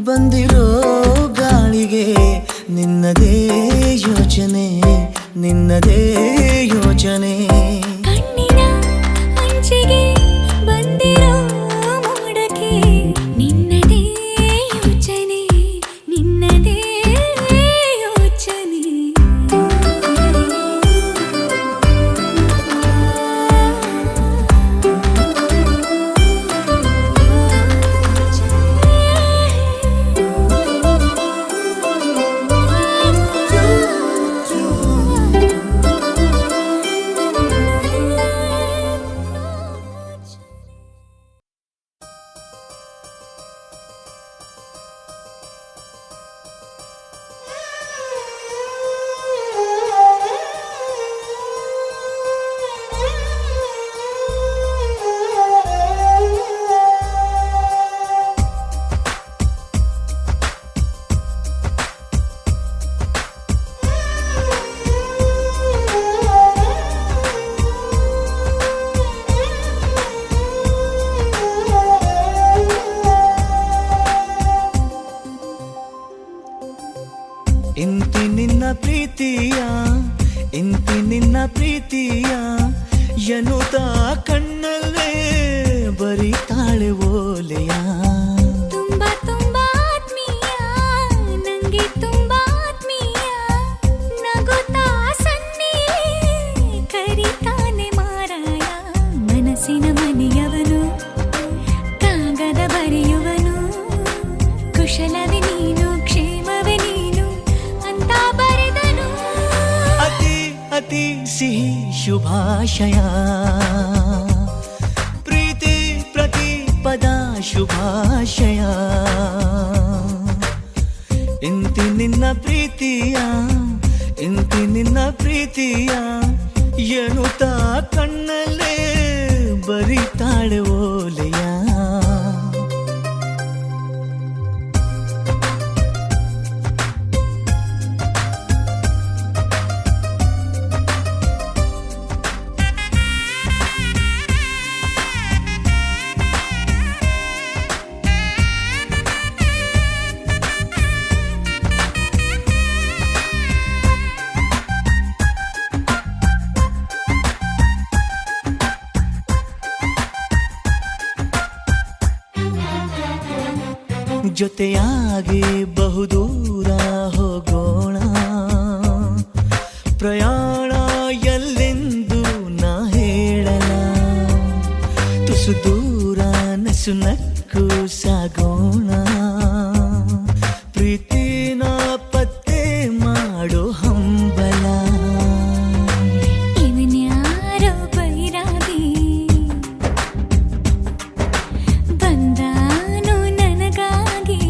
ಬಂದಿರೋ ಗಾಳಿಗೆ ನಿನ್ನದೇ ಯೋಚನೆ ನಿನ್ನದೇ ಯೋಚನೆ ಕಣ್ಣಿನ ಅಂಚಿಗೆ ಬಂದಿರೋ ಮೋಡಕ್ಕೆ ನಿನ್ನದೇ ಯೋಚನೆ ನಿನ್ನದೇ ಯೋಚನೆ ಇಂತಿ ನಿನ್ನ ಪ್ರೀತಿಯ ಇಂತಿ ನಿನ್ನ ಪ್ರೀತಿಯ ಎನ್ನುತ್ತ ಕಣ್ಣಲ್ಲೇ ಬರಿತಾಳೆ ಓಲೆಯ ತುಂಬಾ ತುಂಬಾ ಆತ್ಮೀಯ ನಂಗೆ ತುಂಬಾ ಆತ್ಮೀಯ ನಗುತ್ತಾ ಸನ್ನಿಲೇ ಕರಿತಾನೆ ಮಾರಾಯ ಮನಸ್ಸಿನ ಮನೆಯವನು ಕಾಗದ ಬರೆಯುವನು ಕುಶಲವೇ ನೀನು ಕ್ಷೇಮವೇ ನೀನು ಅಂತ ಬರೆದನು ಅತಿ ಅತಿ ಸಿಹಿ ಶುಭಾಶಯ ಪ್ರೀತಿ ಪ್ರತಿ ಪದ ಶುಭಾಶಯ ಇಂತಿ ನಿನ್ನ ಪ್ರೀತಿಯ ಇಂತಿ ನಿನ್ನ ಪ್ರೀತಿಯ ಎನ್ನುತ್ತ ಕಣ್ಣಲ್ಲೇ ಬರಿತಾಳೆ ಓಲೆಯ ಜೊತೆಯಾಗಿ ಬಹುದೂರ ಹೋಗೋಣ ಪ್ರಯಾಣ ಎಲ್ಲೆಂದು ನಾ ಹೇಳಲ ತುಸು ದೂರ ನಸು ನಕ್ಕು ಸಾಗೋಣ ಪ್ರೀತಿನ ಪತ್ತೆ ಮಾಡೋ ಹಂಬಲ ಇವನ್ಯಾರೋ ಬೈರಾಗಿ ಬಂದಾನು ನನಗಾಗಿ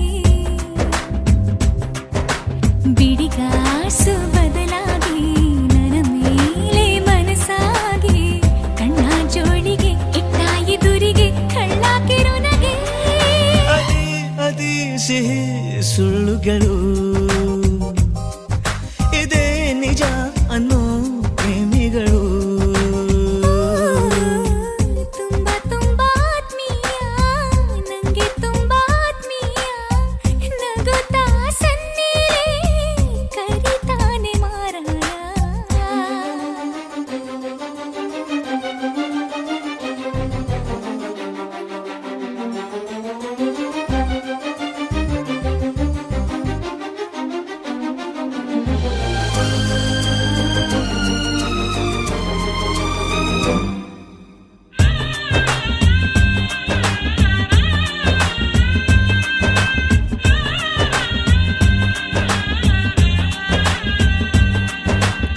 ಬಿಡಿಗಾಸು ಬದಲಾಗಿ ನನ್ನ ಮೇಲೆ ಮನಸ್ಸಾಗಿ ಕಣ್ಣ ಜೋಳಿಗೆ ಇಟ್ಟ ಎದುರಿಗೆ ಕಳ್ಳಾಕಿರು ನಗೆ ಅದಿ ಅದಿ ಸಿಹಿ ಸುಳ್ಳುಗಳು ಇದೇ ನಿಜ ಅನ್ನೋ ಪ್ರೇಮಿಗಳು ತುಂಬಾ ತುಂಬಾ ಆತ್ಮೀಯ ನಂಗೆ ತುಂಬಾ ಆತ್ಮೀಯ ನಗುತ್ತಾ ಸನ್ನಿಲೇ ಕರಿತಾನೆ ಮಾರಾಯ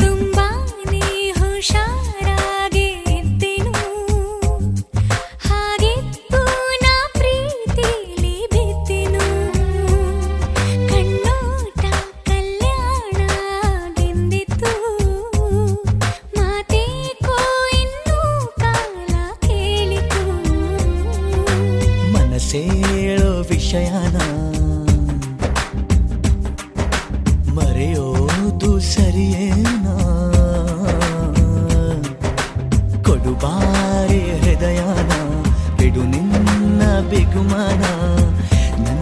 ತುಂಬಾನೇ ಹುಷಾರಾಗಿ ಇದ್ದೆನು ಹಾಗೆತ್ತು ನಾ ಪ್ರೀತಿಲಿ ಬಿದ್ದೆನು ಕಣ್ಣೋಟ ಕಲ್ಯಾಣಗೆಂದಿತ್ತು ಮಾತೇಕೋ ಇನ್ನೂ ಕಾಲ ಕೇಳಿತು ಮನಸ್ಸೇಳೋ ವಿಷಯನ ಮರೆಯೋದು ಸರಿಯೇನಾ ಕೊಡುಬಾರಿ ಹೃದಯನ ಬಿಡು ನಿನ್ನ ಬಿಗುಮಾನ ನನ್ನ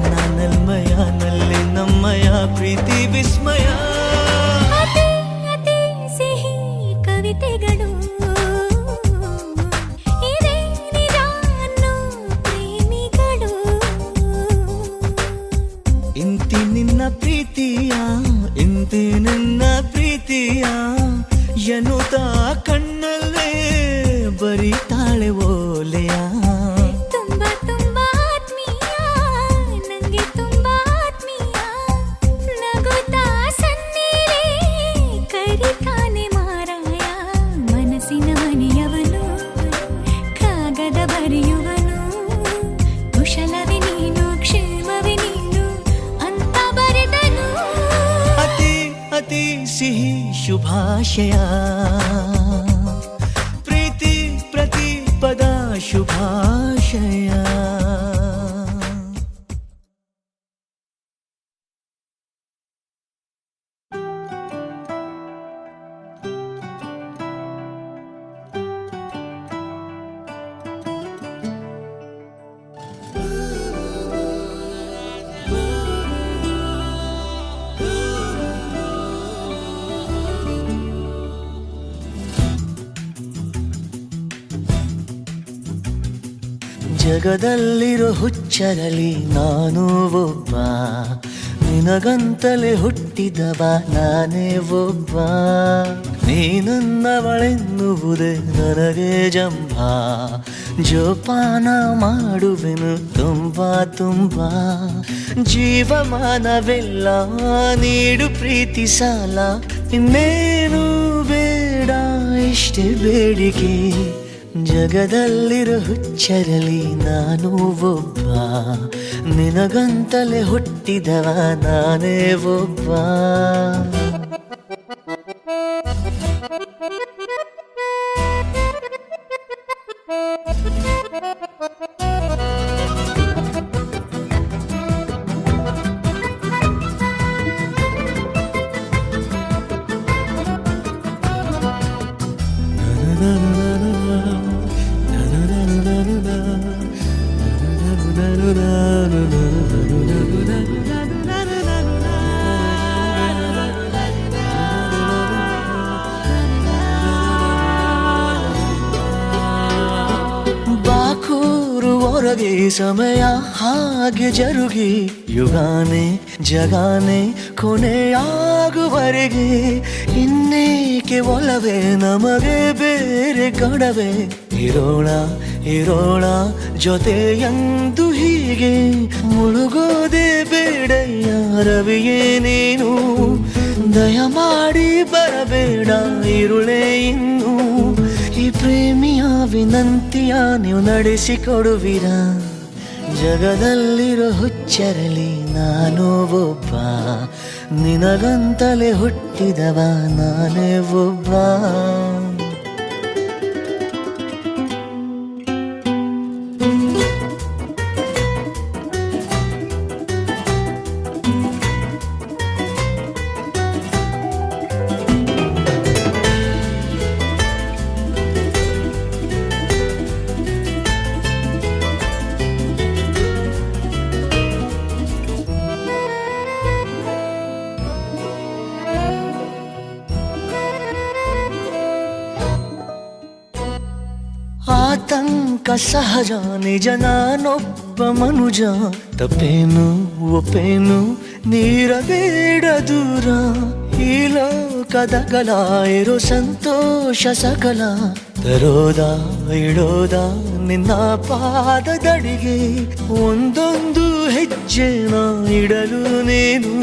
ನಿನ್ನ ಪ್ರೀತಿಯ ಇಂತಿ ನಿನ್ನ ಪ್ರೀತಿಯ ಎನ್ನುತ್ತ ಕಣ್ಣಲ್ಲೇ ಬರಿತಾಳೆ ಓಲೆಯ. ತುಂಬಾ ತುಂಬಾ ಆತ್ಮೀಯ, ನಂಗೆ ತುಂಬಾ ಆತ್ಮೀಯ. ನಗುತ್ತಾ ಸನ್ನಿರೇ ಕರಿತಾನೆ ಮಾರಾಯ. ಮನಸ್ಸಿನ ಮನೆಯವನು, ಕಾಗದ ಬರೆಯುವನು. ಕುಶಲವೇ ನೀನು, ಕ್ಷೇಮವೇ ನೀನು ಅಂತ ಬರೆದನು. ಅತಿ ಅತಿ ಸಿಹಿ ಶುಭಾಶಯ, ಪ್ರೀತಿ ಪ್ರತಿ ಪದ ಶುಭಾಶಯ. ಜಗದಲ್ಲಿರೋ ಹುಚ್ಚರಲಿ ನಾನು ಒಬ್ಬ, ನಿನಗಂತಲೇ ಹುಟ್ಟಿದವ ನಾನೇ ಒಬ್ಬ. ನೀನನ್ನವಳೆನ್ನುವುದೇ ನನಗೆ ಜಂಭ, ಜೋಪಾನ ಮಾಡುವೆನು ತುಂಬಾ ತುಂಬಾ. ಜೀವಮಾನವೆಲ್ಲ ನೀಡು ಪ್ರೀತಿ ಸಾಲ, ಇನ್ನೇನು ಬೇಡ ಇಷ್ಟೇ ಬೇಡಿಕೆ. ಜಗದಲ್ಲಿರೋ ಹುಚ್ಚರಲಿ ನಾನು ಒಬ್ಬ, ನಿನಗಂತಲೇ ಹುಟ್ಟಿದವ ನಾನೇ ಒಬ್ಬ. ಬಾಕೂರು ಹೊರಗೆ ಸಮಯ ಹಾಗೆ ಜರುಗಿ, ಯುಗಾನೆ ಜಗಾನೆ ಕೊನೆಯಾಗುವರೆಗೆ. ಇನ್ನೇಕೆ ಒಲವೇ ನಮಗೆ ಬೇರೆ ಗಡವೆ, ಇರೋಣ ಇರೋಣ ಜೊತೆಯಂದು ಹೀಗೆ. ಮುಳುಗೋದೆ ಬೇಡಯ್ಯ ರವಿಯೇ ನೀನು, ದಯಮಾಡಿ ಬರಬೇಡ ಇರುಳೇ ಇನ್ನು. ಈ ಪ್ರೇಮಿಯ ವಿನಂತಿಯ ನೀವು ನಡೆಸಿಕೊಡುವಿರಾ? ಜಗದಲ್ಲಿರೋ ಹುಚ್ಚರಲಿ ನಾನು ಒಬ್ಬ, ನಿನಗಂತಲೇ ಹುಟ್ಟಿದವ ನಾನೇ ಒಬ್ಬ. ಆತಂಕ ಸಹಜ ನಿಜ, ನಾನೊಬ್ಬ ಮನುಜ. ತಪ್ಪೇನು ಒಪ್ಪೇನು ನೀರಬೇಡ ದೂರ, ಈ ಲೋಕದ ಗಲ ಇರೋ ಸಂತೋಷ ಸಕಲ. ತರೋದ ಇಡೋದ ನಿನ್ನ ಪಾದದಡಿಗೆ, ಒಂದೊಂದು ಹೆಜ್ಜೆನ ಇಡಲು ನೀನು.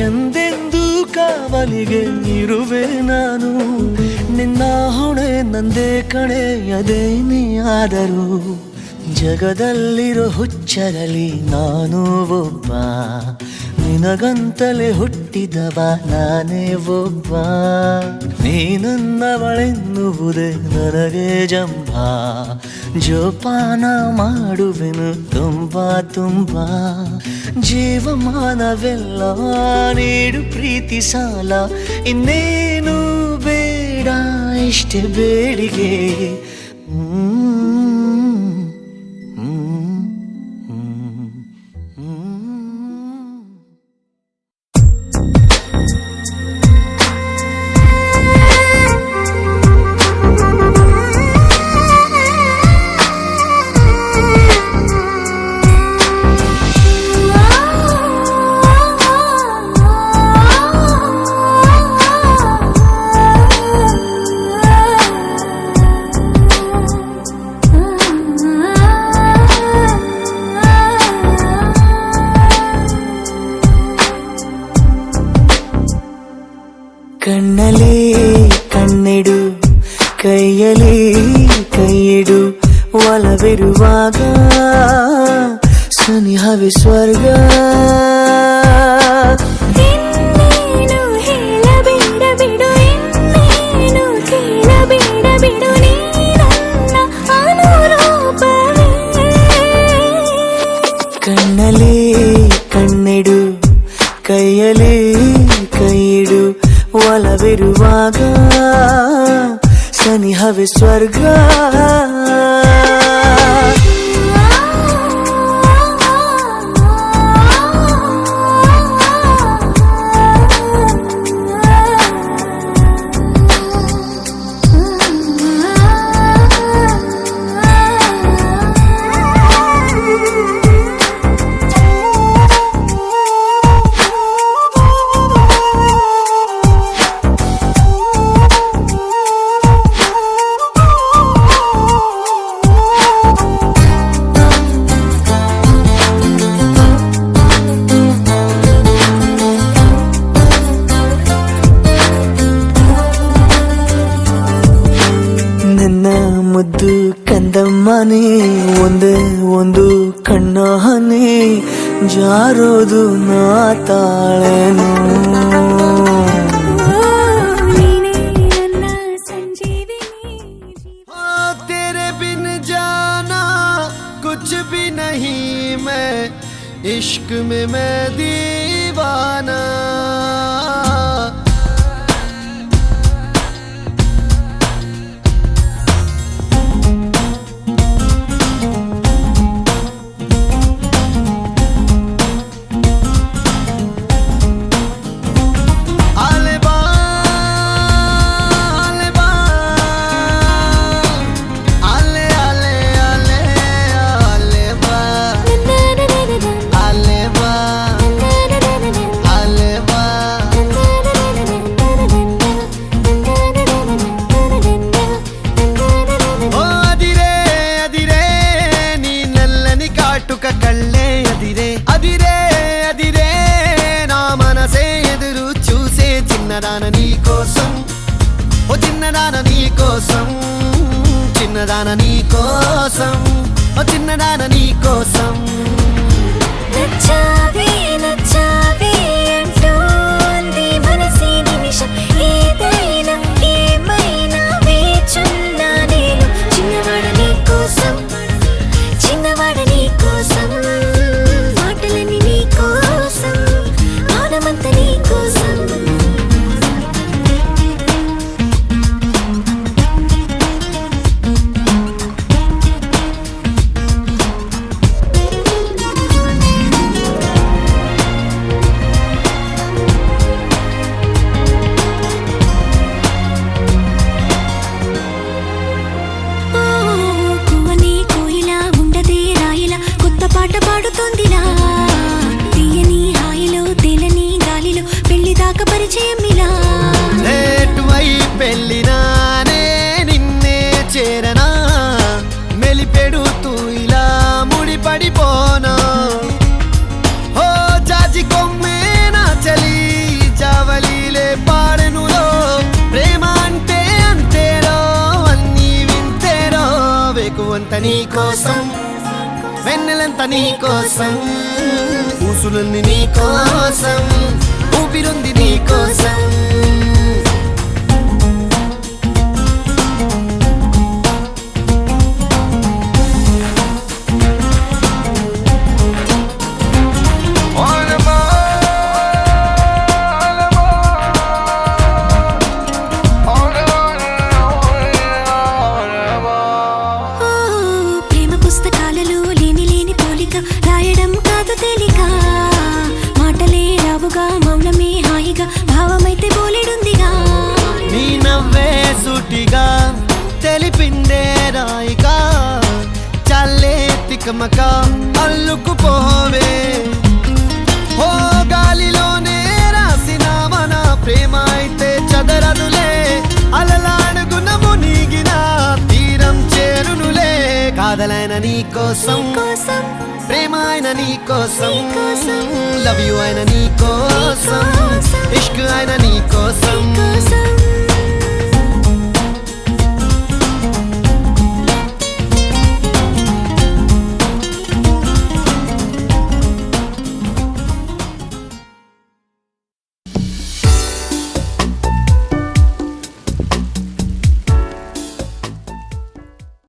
ಎಂದೆಂದು ಕಾವಲಿಗೆ ಇರುವೆ ನಾನು, ನಿನ್ನ ಹೊಣೆ ನಂದೇ ಕಣೆಯದೇ ನೀ ಆದರೂ. ಜಗದಲ್ಲಿರೋ ಹುಚ್ಚರಲಿ ನಾನು ಒಬ್ಬ, ನಿನಗಂತಲೇ ಹುಟ್ಟಿದವ ನಾನೇ ಒಬ್ಬ. ನೀನನ್ನವಳೆನ್ನುವುದೇ ನನಗೆ ಜಂಭ, ಜೋಪಾನ ಮಾಡುವೆನು ತುಂಬಾ ತುಂಬಾ. ಜೀವಮಾನವೆಲ್ಲ ನೀಡು ಪ್ರೀತಿ ಸಾಲ, ಇನ್ನೇನು ಬೇಡ ಇಷ್ಟೇ ಬೇಡಿಗೆ. ಕಣ್ಣಲೇ ಕಣ್ಣೆಡು ಕೈಯಲೇ ಕೈಯಿಡು ಒಲವಿರುವಾಗ ಸನಿಹವೇ ಸ್ವರ್ಗ ಇನ್ನೇನು ಹೇಳಬೇಡ ಬಿಡು ಇನ್ನೇನು ಕೇಳಬೇಡ ಬಿಡು ನೀ ನನ್ನ ಅನುರೂಪವೇ ಕಣ್ಣಲೇ ಕಣ್ಣೆಡು ಕೈಯಲೇ ಕೈಯಿಡು ಒಲವಿರುವಾಗ ಸನಿಹವೇ ಸ್ವರ್ಗ ಮುದ್ದು ಕಂದಮ್ಮನೆ ಒಂದೇ ಒಂದು ಕಣ್ಣಾನೆ ಜಾರೋದು ನಾ ತಾಳೇನು तेरे बिन जाना कुछ भी नहीं मैं इश्क में मैं दीवाना కళ్ళే అదిరే అదిరే అదిరే నా మనసే ఎదురు చూసే చిన్నదాన నీ కోసం ఓ చిన్నదాన నీ కోసం చిన్నదాన నీ కోసం ఓ చిన్నదాన నీ కోసం నచ్చావే నచ్చావే అంటోంది మనసే నిమిషం ఏదైనా ఏమైనా వేచున్నా నేను చిన్నవాడ నీ కోసం చిన్నవాడ నీ కోసం మాటలని నీ కోసం మౌనమంత నీ కోసం పాట పాడుతోందిలా తీయని హాయిలో తేలని గాలిలో పెళ్లి దాకా పరిచయం ఇలా లేటువై పెళ్ళినానే నిన్నే చేరనా మెలిపెడుతూ ఇలా ముడిపడిపోనా ఓ జాజి కొమ్మే నా చలి జావలీలే పాడెనులో ప్రేమ అంటే అంతేరో అన్నీ వింతేరో వేకువంత నీ కోసం వెన్నెలంత నీ కోసం ఊసులన్నీ నీ కోసం ఊపిరుంది నీ కోసం రాయడం కాదు తేలిక మాటలే రావుగా మౌనమే హాయిగా భావమైతే బోలెడుందిగా నీ నవ్వే సూటిగా తెలిపిందే రాయిగా చల్లే తికమక అల్లుకుపోవే ఓ గాలిలోనే రాసిన మన ప్రేమ అయితే చదరదులే అలలాడుగున మునిగిన తీరం చేరునులే కాదలైన నీ కోసం ప్రేమ అయిన నీ కోసం లవ్ యు అయిన నీ కోసం ఇష్ట సిగ్గు ఆయన నీ కోసం కోసం